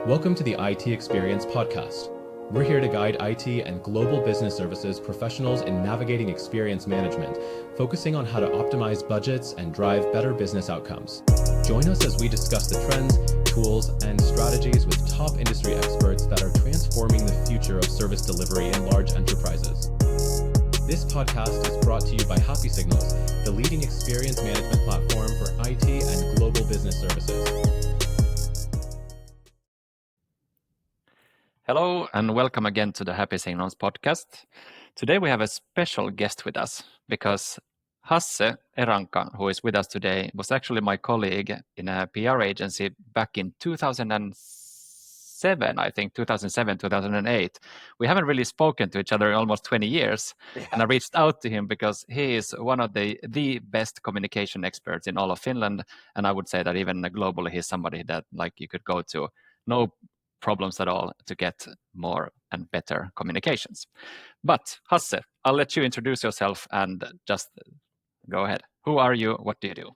Welcome to the IT Experience podcast. We're here to guide IT and global business services professionals in navigating experience management, focusing on how to optimize budgets and drive better business outcomes. Join us as we discuss the trends, tools, and strategies with top industry experts that are transforming the future of service delivery in large enterprises. This podcast is brought to you by HappySignals, the leading experience management platform for IT and global business services. Hello and welcome again to the HappySignals podcast. Today we have a special guest with us because Hasse Eranka, who is with us today, was actually my colleague in a PR agency back in 2007, I think, 2007, 2008. We haven't really spoken to each other in almost 20 years. Yeah. And I reached out to him because he is one of the best communication experts in all of Finland. And I would say that even globally, he's somebody that you could go to. No problems at all to get more and better communications. But Hasse, I'll let you introduce yourself and just go ahead. Who are you? What do you do?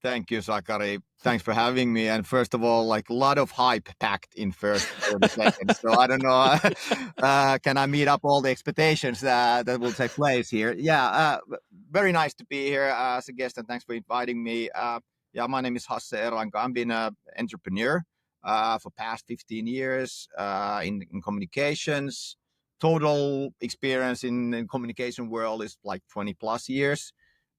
Thank you, Sakari. Thanks for having me. And first of all, a lot of hype packed in first 30 seconds. So I don't know, can I meet up all the expectations that will take place here? Yeah, very nice to be here as a guest, and thanks for inviting me. My name is Hasse Eranka. I've been an entrepreneur for past 15 years in communications. Total experience in communication world is 20 plus years.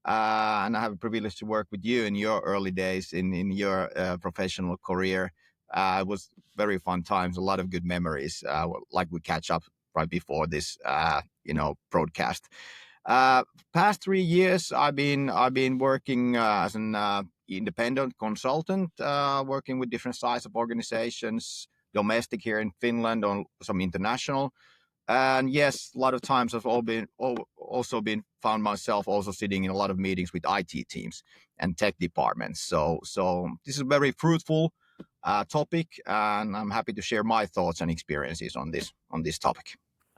And I have a privilege to work with you in your early days in your professional career. It was very fun times, a lot of good memories. We catch up right before this, broadcast. Past 3 years, I've been working as an independent consultant, working with different size of organizations, domestic here in Finland, on some international. And yes, a lot of times I've also been found myself also sitting in a lot of meetings with IT teams and tech departments. So this is a very fruitful topic, and I'm happy to share my thoughts and experiences on this topic.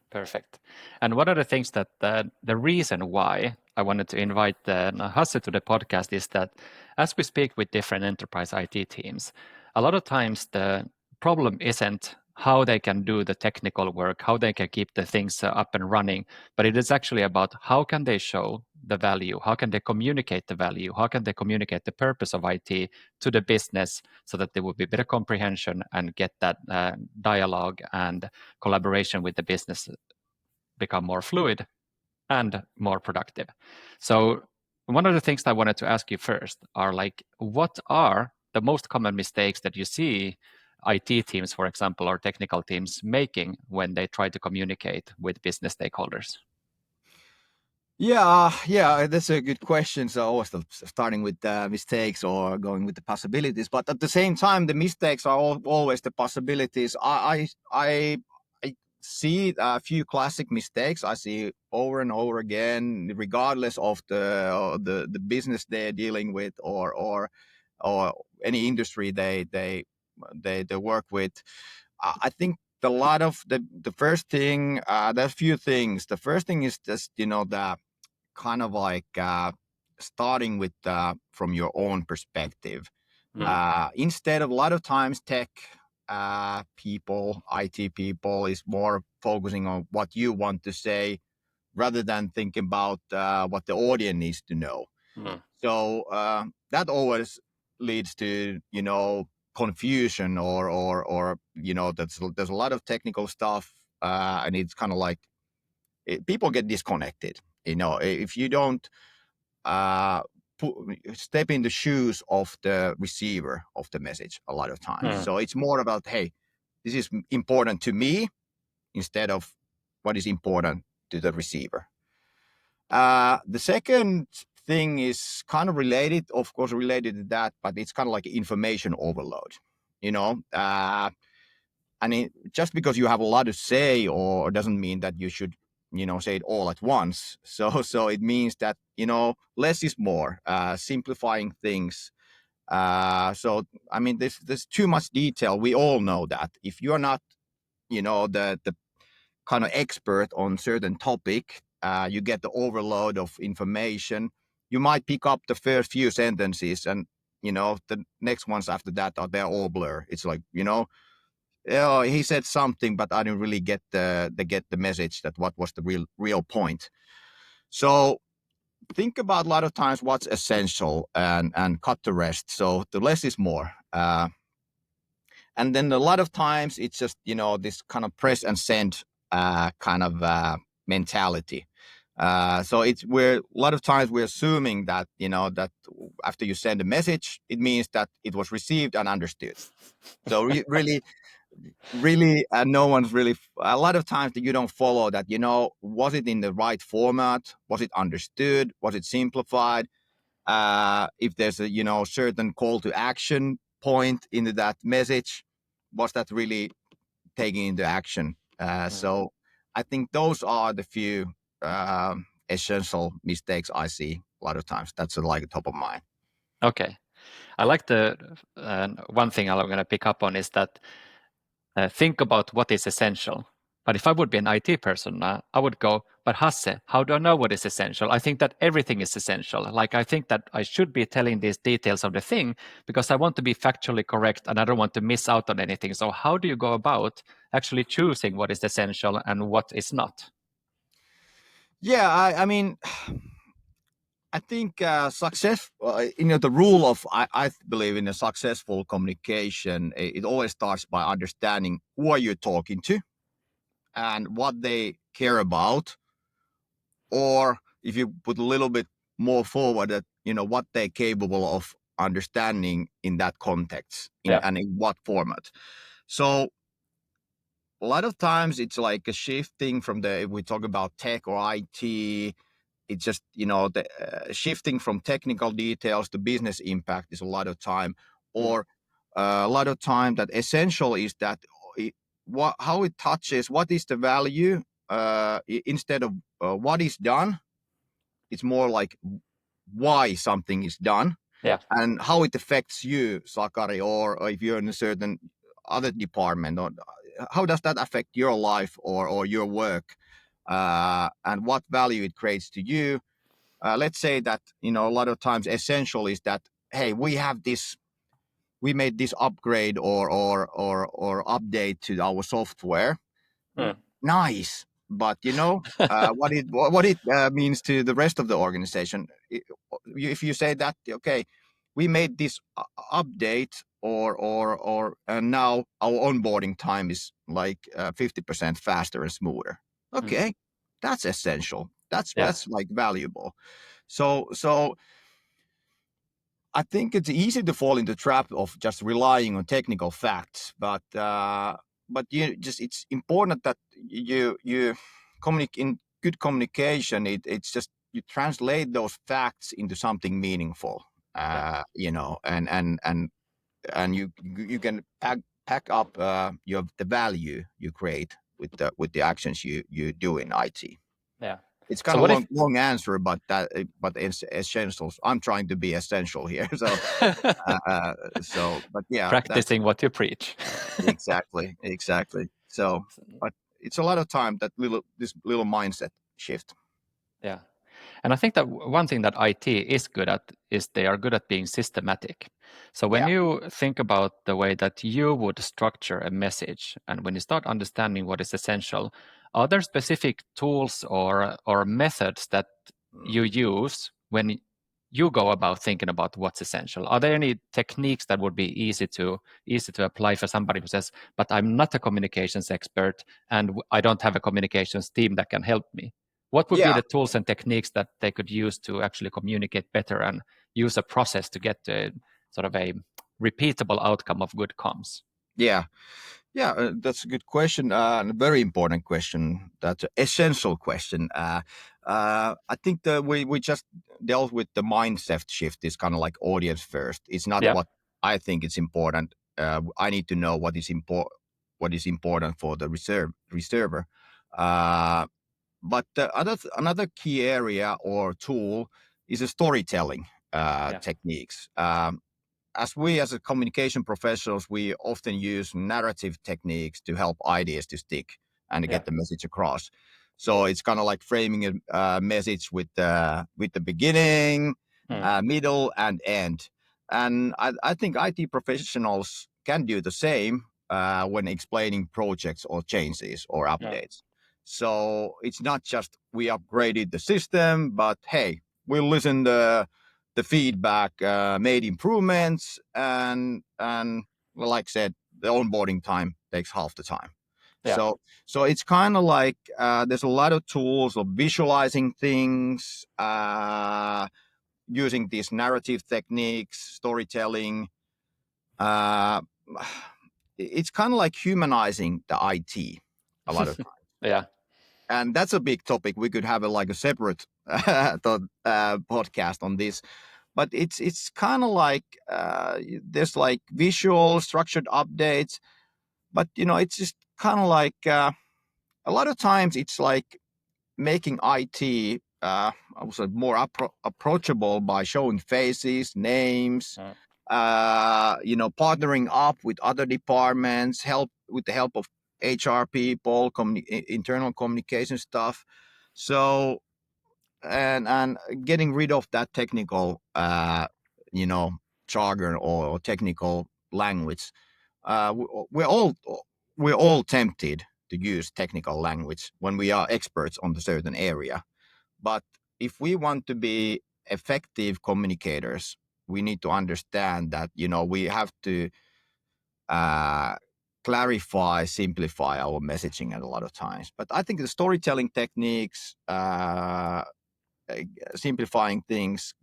Perfect. And one of the things that the reason why I wanted to invite Hasse to the podcast is that as we speak with different enterprise IT teams, a lot of times the problem isn't how they can do the technical work, how they can keep the things up and running, but it is actually about how can they show the value, how can they communicate the value, how can they communicate the purpose of IT to the business so that there will be better comprehension and get that dialogue and collaboration with the business become more fluid and more productive. So one of the things I wanted to ask you first are what are the most common mistakes that you see IT teams, for example, or technical teams making when they try to communicate with business stakeholders? Yeah, that's a good question. So always starting with mistakes or going with the possibilities, but at the same time, the mistakes are always the possibilities. I see a few classic mistakes I see over and over again, regardless of the business they're dealing with or any industry they work with. I think a lot of the first thing, there are a few things. The first thing is just the kind of starting with from your own perspective. Instead of a lot of times tech people, IT people is more focusing on what you want to say rather than thinking about what the audience needs to know. So that always leads to confusion or there's a lot of technical stuff and it's kind of people get disconnected. If you don't step in the shoes of the receiver of the message a lot of times. So it's more about, hey, this is important to me instead of what is important to the receiver. The second thing is kind of related to that, but it's kind of like information overload, and just because you have a lot to say or doesn't mean that you should say it all at once. So it means that less is more, simplifying things. So I mean, there's too much detail. We all know that if you're not the kind of expert on certain topic, you get the overload of information. You might pick up the first few sentences and the next ones after that they're all blur. It's he said something, but I didn't really get the message that what was the real point. So think about a lot of times what's essential and cut the rest. So the less is more. And then a lot of times it's just, this kind of press and send kind of mentality. So we're a lot of times we're assuming that, that after you send a message, it means that it was received and understood. So really, no one's really, a lot of times that you don't follow that, was it in the right format? Was it understood? Was it simplified? If there's a, certain call to action point into that message, was that really taking into action? So I think those are the few essential mistakes I see a lot of times. That's like top of mind. Okay. I like the one thing I'm going to pick up on is that think about what is essential. But if I would be an IT person, I would go, but Hasse, how do I know what is essential? I think that everything is essential. Like, I think that I should be telling these details of the thing because I want to be factually correct and I don't want to miss out on anything. So how do you go about actually choosing what is essential and what is not? Yeah, I mean, I think success, the rule of, I believe in a successful communication, it always starts by understanding who are you talking to and what they care about, or if you put a little bit more forward that, what they're capable of understanding in that context and in what format. So a lot of times it's like a shifting from if we talk about tech or IT, it's just, the shifting from technical details to business impact is a lot of time, or a lot of time that essential is that how it touches, what is the value, instead of what is done. It's more like why something is done and how it affects you, Sakari, or if you're in a certain other department, or how does that affect your life or your work, and what value it creates to you. Let's say that, a lot of times essential is that, hey, we made this upgrade or update to our software. Nice, but what it means to the rest of the organization. If you say that, okay, we made this update, and now our onboarding time is like 50% faster and smoother. Okay, that's essential. That's like valuable. So I think it's easy to fall into the trap of just relying on technical facts, but it's important that you communicate in good communication. It's just you translate those facts into something meaningful, and you can pack up the value you create with the actions you do in IT. Yeah. It's kind of long answer, but it's essentials. I'm trying to be essential here, so but yeah, practicing what you preach. exactly. So, but it's a lot of time that this little mindset shift. Yeah. And I think that one thing that IT is good at is they are good at being systematic. So when you think about the way that you would structure a message, and when you start understanding what is essential, are there specific tools or methods that you use when you go about thinking about what's essential? Are there any techniques that would be easy to apply for somebody who says, "But I'm not a communications expert, and I don't have a communications team that can help me"? What would be Yeah, the tools and techniques that they could use to actually communicate better and use a process to get sort of a repeatable outcome of good comms? yeah. That's a good question, and a very important question. That's an essential question. I think that we just dealt with the mindset shift. Is kind of like audience first. It's not what I think is important. I need to know what is important for the reserver. But another key area or tool is a storytelling techniques. As a communication professionals, we often use narrative techniques to help ideas to stick and to get the message across. So it's kind of like framing a message with the beginning, middle, and end. And I think IT professionals can do the same. when explaining projects or changes or updates. So it's not just we upgraded the system, but hey, we listened the feedback, made improvements, and well, like I said, the onboarding time takes half the time. Yeah. So it's kind of like there's a lot of tools of visualizing things, using these narrative techniques, storytelling. Uh, it's kind of like humanizing the IT a lot of times. Yeah. And that's a big topic. We could have a separate podcast on this. But it's kind of like there's like visual structured updates, but it's just kind of like a lot of times it's like making IT I would say more approachable by showing faces, names, partnering up with other departments, with the help of HR people, internal communication stuff. So and getting rid of that technical, jargon or technical language. We're all tempted to use technical language when we are experts on the certain area. But if we want to be effective communicators, we need to understand that we have to clarify, simplify our messaging at a lot of times. But I think the storytelling techniques, simplifying things,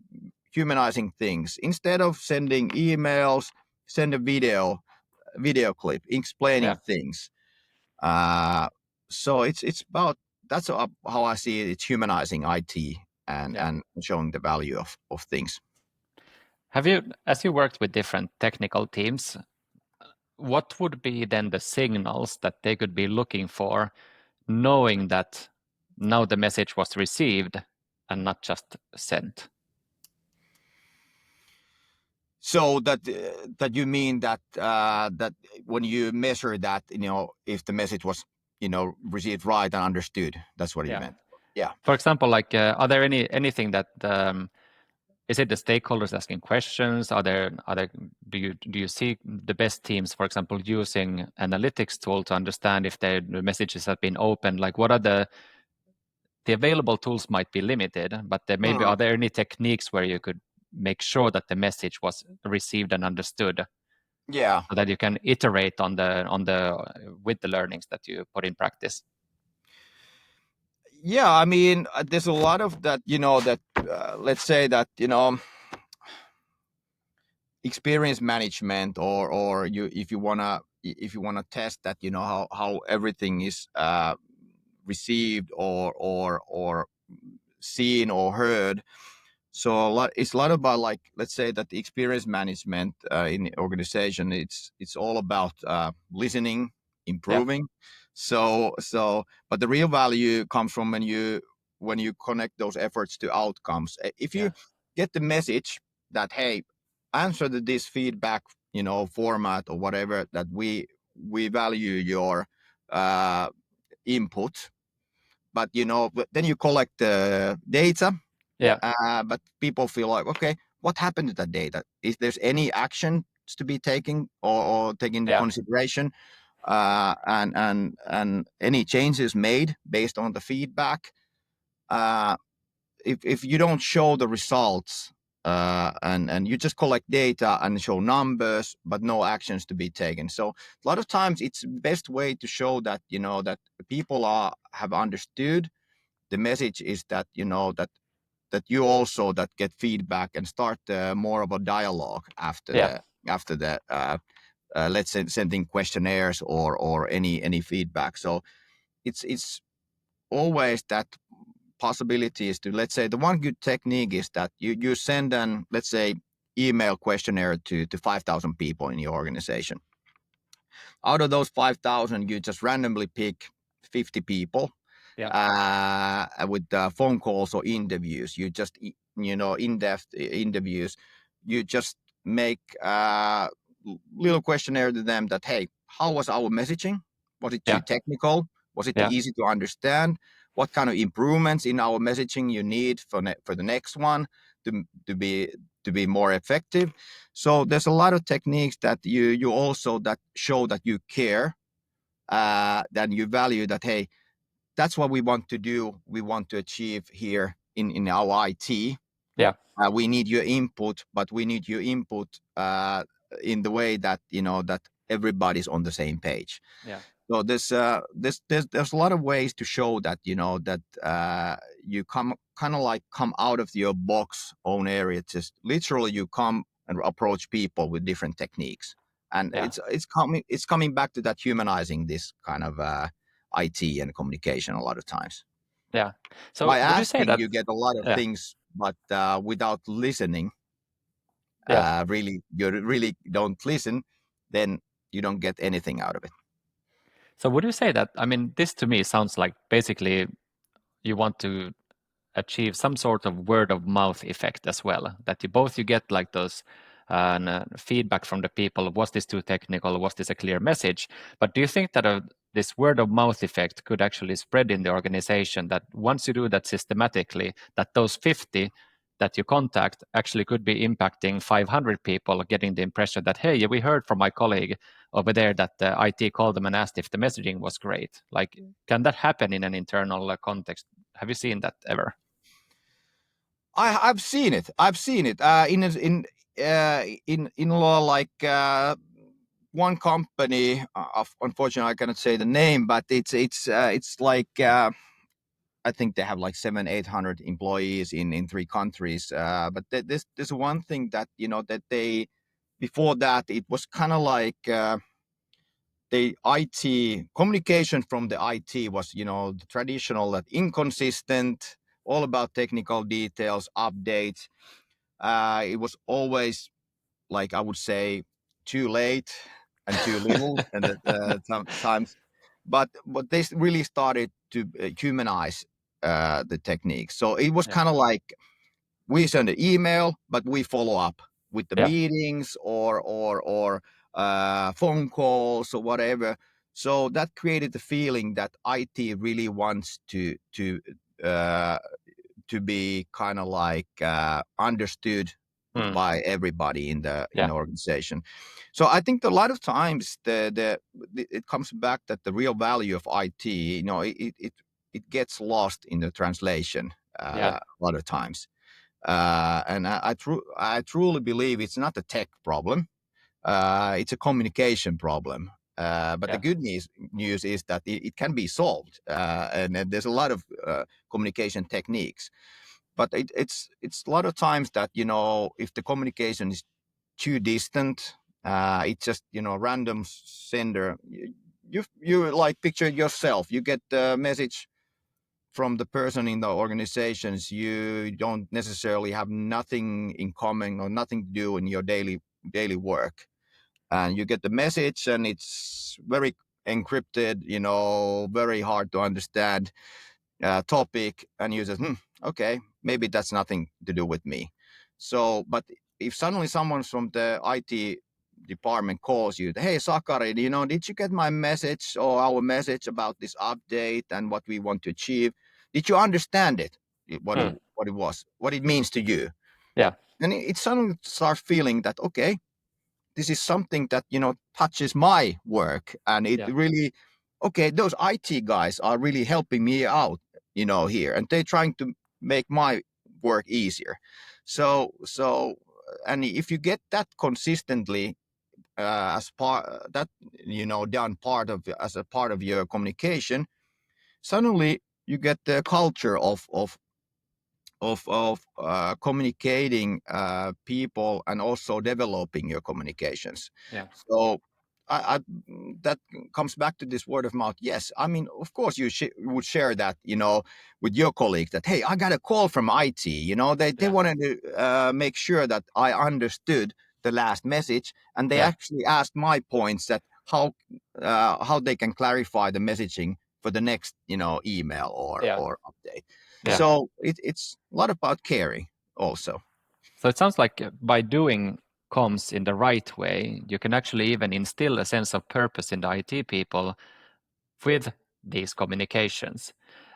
humanizing things, instead of sending emails, send a video clip explaining things. So it's about that's how I see it. It's humanizing IT and showing the value of things. Have you, as you worked with different technical teams, what would be then the signals that they could be looking for, knowing that now the message was received and not just sent? So that you mean that that when you measure that, if the message was received right and understood, that's what you meant. Yeah. For example, like are there anything that is it the stakeholders asking questions? Do you see the best teams, for example, using analytics tool to understand if the messages have been opened? Like what are the available tools might be limited, but maybe are there any techniques where you could make sure that the message was received and understood? Yeah. So that you can iterate on the with the learnings that you put in practice. Yeah, I mean, there's a lot of that. That let's say that experience management, or if you wanna test that, how everything is received or seen or heard. So it's a lot about, like, let's say that the experience management in the organization, it's all about listening, improving. So but the real value comes from when you connect those efforts to outcomes. If you get the message that, hey, answer to this feedback format or whatever, that we value your input, but then you collect the data. But people feel like, okay, what happened to that data? Is there's any action to be taken or taken into consideration, and any changes made based on the feedback? If you don't show the results, and you just collect data and show numbers but no actions to be taken, so a lot of times it's the best way to show that that people have understood the message, is that that you also that get feedback and start more of a dialogue after the let's say sending questionnaires or any feedback. So it's always that possibilities to, let's say, the one good technique is that you send an, let's say, email questionnaire to 5,000 people in your organization. Out of those 5,000, you just randomly pick 50 people with phone calls or interviews. You just in-depth interviews. You just make little questionnaire to them that, hey, how was our messaging? Was it too technical? Was it too easy to understand? What kind of improvements in our messaging you need for the next one to to be more effective. So there's a lot of techniques that you also that show that you care, that you value that, hey, that's what we want to do. We want to achieve here in our IT. Yeah. We need your input, but we need your input in the way that that everybody's on the same page. Yeah. So there's a lot of ways to show that that you come out of your box own area. Just literally you come and approach people with different techniques, and Yeah. it's coming back to that humanizing this kind of IT and communication a lot of times. Yeah. So By would you say asking, that? you get a lot of Yeah. things, but without listening, Yeah. really, you really don't listen, then you don't get anything out of it. So would you say that? I mean, this to me sounds like basically you want to achieve some sort of word of mouth effect as well, that you get like those feedback from the people. Was this too technical? Was this a clear message? But do you think that this word of mouth effect could actually spread in the organization, that once you do that systematically, that those 50 that you contact actually could be impacting 500 people, getting the impression that, hey, we heard from my colleague over there that the IT called them and asked if the messaging was great. Like, can that happen in an internal context? Have you seen that ever? I've seen it. I've seen it in law, like one company. Unfortunately, I cannot say the name, but it's like I think they have like 700-800 employees in 3 countries. But there's one thing that that they, before that it was kind of like the IT communication from the IT was the traditional, that inconsistent, all about technical details, updates. It was always, like, I would say, too late and too little, and sometimes. But they really started to humanize the technique. So it was Yeah. kind of like we send an email, but we follow up with the Yeah. meetings or phone calls or whatever. So that created the feeling that IT really wants uh, to be kind of like understood Mm. by everybody in the Yeah. organization. So I think a lot of times it comes back that the real value of IT, it gets lost in the translation Yeah. a lot of times. And I truly believe it's not a tech problem. It's a communication problem. But the Yeah. good news is that it can be solved, and there's a lot of communication techniques. But it's a lot of times that if the communication is too distant, it's just random sender. You like picture yourself. You get the message from the person in the organizations. You don't necessarily have nothing in common or nothing to do in your daily work, and you get the message, and it's very encrypted, very hard to understand topic, and you say, okay, maybe that's nothing to do with me. So, but if suddenly someone from the IT department calls you, hey, Sakari, did you get my message or our message about this update and what we want to achieve? Did you understand it? What it, Mm. what it was, what it means to you? Yeah. And it suddenly starts feeling that, okay, this is something that touches my work, and it Yeah. really, okay, those IT guys are really helping me out here, and they're trying to make my work easier. So and if you get that consistently as part that done part of as a part of your communication, suddenly you get the culture of communicating people, and also developing your communications. Yeah. So that comes back to this word of mouth. Yes, I mean, of course, you would share that with your colleagues, that, hey, I got a call from IT. They Yeah. wanted to make sure that I understood the last message, and they Yeah. actually asked my points, that how they can clarify the messaging for the next email Yeah. or update. Yeah. So it's a lot about caring also. So it sounds like by doing comms in the right way, you can actually even instill a sense of purpose in the IT people with these communications.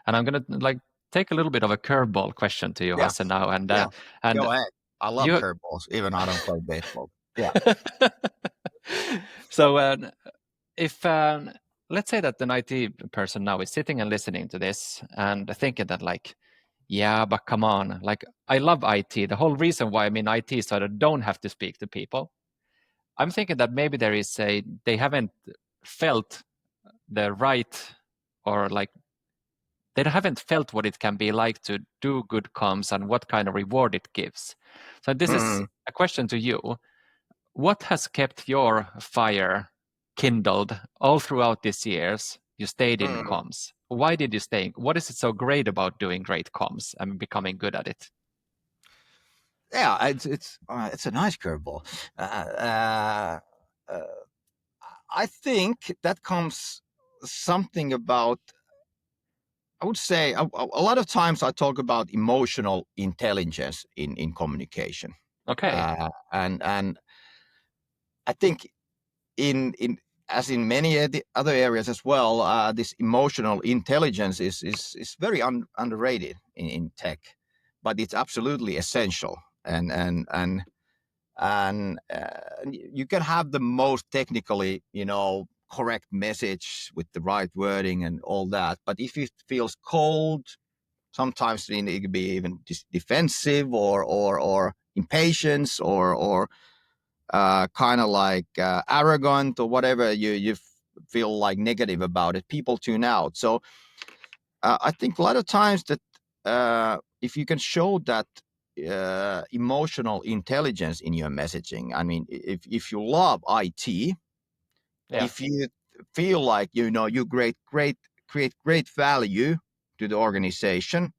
And I'm gonna like take a little bit of a curveball question to you, Yeah, Hasse, now, yeah. and Go ahead. I love You curveballs, even I don't play baseball. Yeah. so if let's say that an IT person now is sitting and listening to this and thinking that like, yeah, but come on, like I love IT. The whole reason why I'm in IT is so that I don't have to speak to people. I'm thinking that maybe they haven't felt the right, or like they haven't felt what it can be like to do good comms and what kind of reward it gives. So this is Mm, a question to you. What has kept your fire kindled all throughout these years you stayed in mm. comms? Why did you stay? What is it so great about doing great comms and becoming good at it? Yeah, it's a nice curveball. Uh, I think that comes something about. I would say a lot of times I talk about emotional intelligence in communication, Okay. and I think in as in many other areas as well, this emotional intelligence is very underrated in tech, but it's absolutely essential. And you can have the most technically, correct message with the right wording and all that, but if it feels cold, sometimes it could be even defensive or impatience or kind of like arrogant or whatever you feel like negative about it, people tune out. So I think a lot of times that if you can show that emotional intelligence in your messaging, I mean, if you love IT, Yeah. if you feel like you create great value to the organization,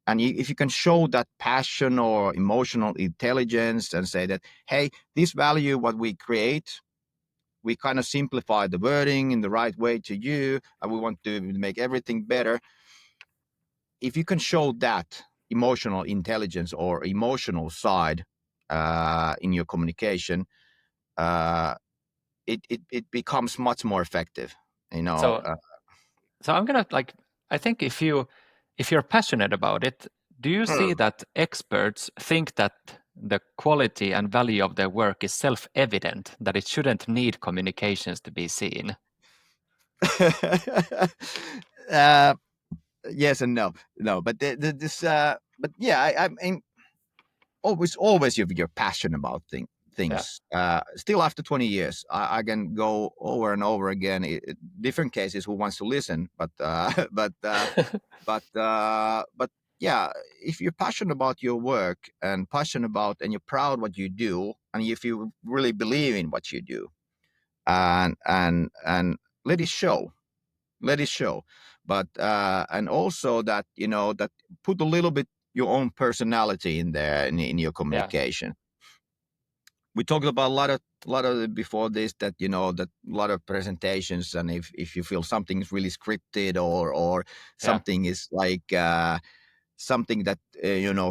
and if you can show that passion or emotional intelligence and say that, hey, this value what we create, we kind of simplify the wording in the right way to you, and we want to make everything better. If you can show that emotional intelligence or emotional side in your communication, uh, it becomes much more effective. You know, So so I'm gonna like, I think if you're passionate about it, do you see that experts think that the quality and value of their work is self-evident, that it shouldn't need communications to be seen? uh, yes and no, no, but but yeah, I mean, always you're passionate about Yeah. things. Still after 20 years, I can go over and over again. Different cases who wants to listen, but but yeah, if you're passionate about your work and passionate about and you're proud what you do, and if you really believe in what you do, and let it show, let it show. But and also that that put a little bit your own personality in there in your Yeah. communication. We talked about a lot of before this, that that a lot of presentations, and if you feel something is really scripted or Yeah. something is like something that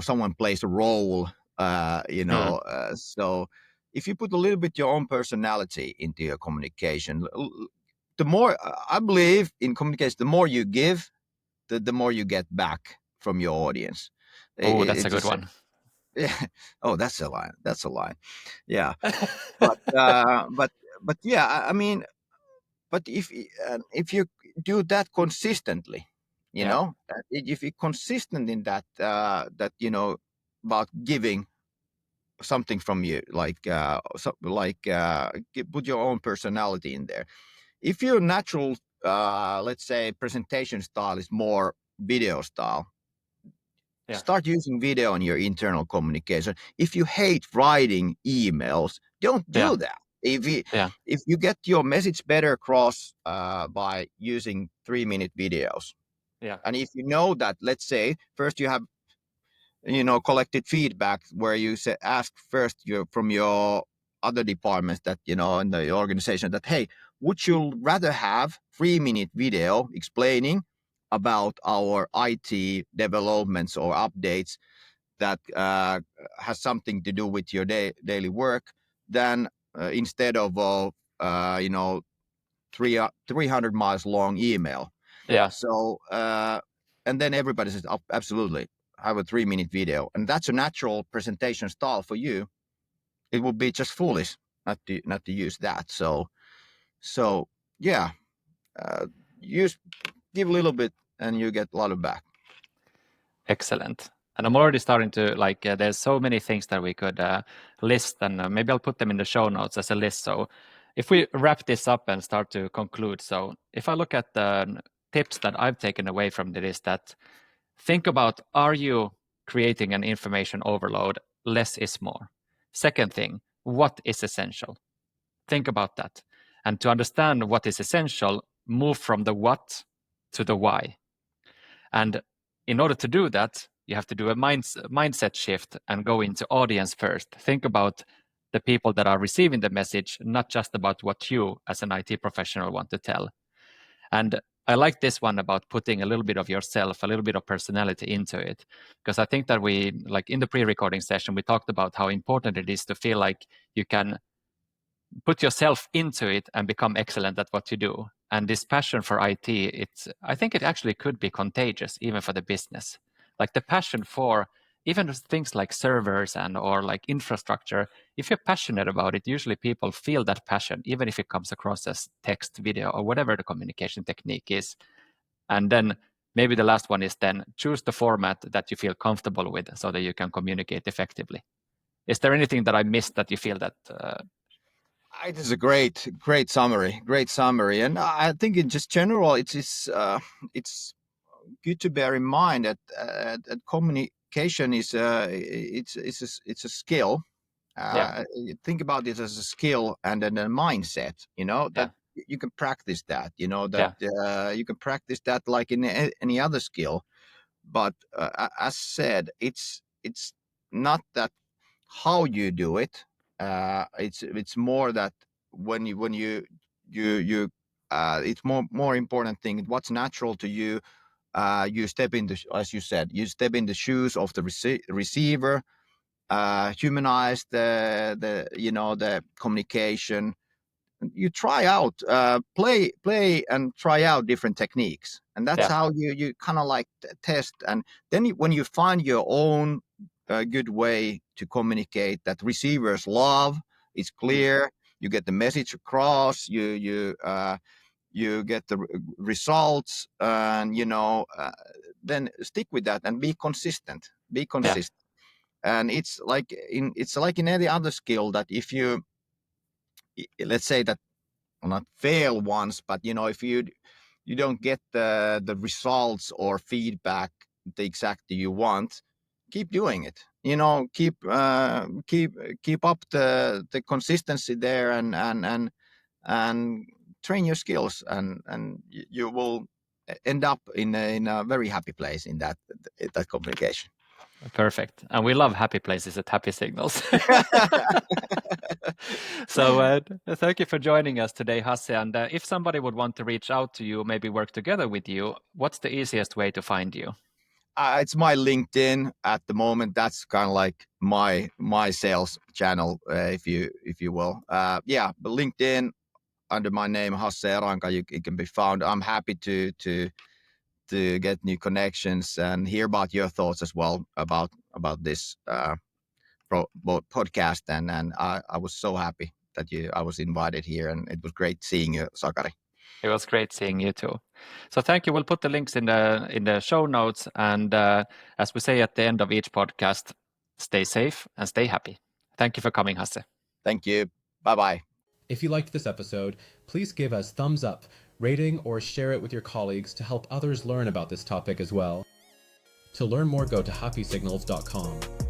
someone plays a role, Mm. so if you put a little bit your own personality into your communication, the more I believe in communication, the more you give, the more you get back from your audience. Oh, that's a It's good just one. yeah. Oh, that's a line. That's a line. Yeah, but but yeah, I mean, but if you do that consistently, Yeah. if you're consistent in that, that about giving something from you, like put your own personality in there. If your natural, let's say, presentation style is more video style, Yeah. start using video in your internal communication. If you hate writing emails, don't Yeah. do that. Yeah. If you get your message better across by using 3-minute videos, Yeah. and if you know that, let's say, first you have collected feedback where you say, ask first from your other departments that in the organization, that, hey, would you rather have 3-minute video explaining about our IT developments or updates that has something to do with your daily work, than instead of 300 miles long email. Yeah. So and then everybody says, oh, absolutely, have a 3-minute video, and that's a natural presentation style for you, it would be just foolish not to use that. So yeah, give a little bit and you get a lot of back. Excellent. And I'm already starting to there's so many things that we could list, and maybe I'll put them in the show notes as a list. So if we wrap this up and start to conclude, so if I look at the tips that I've taken away from it, is that think about, are you creating an information overload? Less is more. Second thing, what is essential? Think about that. And to understand what is essential, move from the what to the why. And in order to do that, you have to do a mindset shift and go into audience first. Think about the people that are receiving the message, not just about what you as an IT professional want to tell. And I like this one about putting a little bit of yourself, a little bit of personality into it, because I think that we, like in the pre-recording session, we talked about how important it is to feel like you can put yourself into it and become excellent at what you do. And this passion for IT, I think it actually could be contagious even for the business. Like the passion for even things like servers or like infrastructure, if you're passionate about it, usually people feel that passion, even if it comes across as text, video, or whatever the communication technique is. And then maybe the last one is then choose the format that you feel comfortable with so that you can communicate effectively. Is there anything that I missed that you feel that It is a great summary, and I think in just general, it's good to bear in mind that communication is it's a skill. Think about it as a skill and then a mindset. That you can practice that. You can practice that like in any other skill. But as said, it's not that how you do it. It's more that when you it's more important thing what's natural to you. You step into, as you said, you step in the shoes of the receiver, humanize the communication. You try out, play and try out different techniques, and that's how you kind of like test. And then when you find your own good way to communicate that receivers love, it's clear, you get the message across, you get the results, and then stick with that and be consistent. And it's like in any other skill, that if you, let's say that, well, not fail once, but if you don't get the results or feedback the exactly you want, keep doing it. Keep up the consistency there, and train your skills, and you will end up in a very happy place in that communication. Perfect. And we love happy places at Happy Signals. So thank you for joining us today, Hasse. And if somebody would want to reach out to you, maybe work together with you, what's the easiest way to find you? It's my LinkedIn at the moment. That's kind of like my sales channel, if you will. But LinkedIn under my name, Hasse Eranka, it can be found. I'm happy to get new connections and hear about your thoughts as well about this podcast. And I was so happy that I was invited here, and it was great seeing you, Sakari. It was great seeing you too. So thank you. We'll put the links in the show notes. And as we say at the end of each podcast, stay safe and stay happy. Thank you for coming, Hasse. Thank you. Bye-bye. If you liked this episode, please give us thumbs up, rating, or share it with your colleagues to help others learn about this topic as well. To learn more, go to HappySignals.com.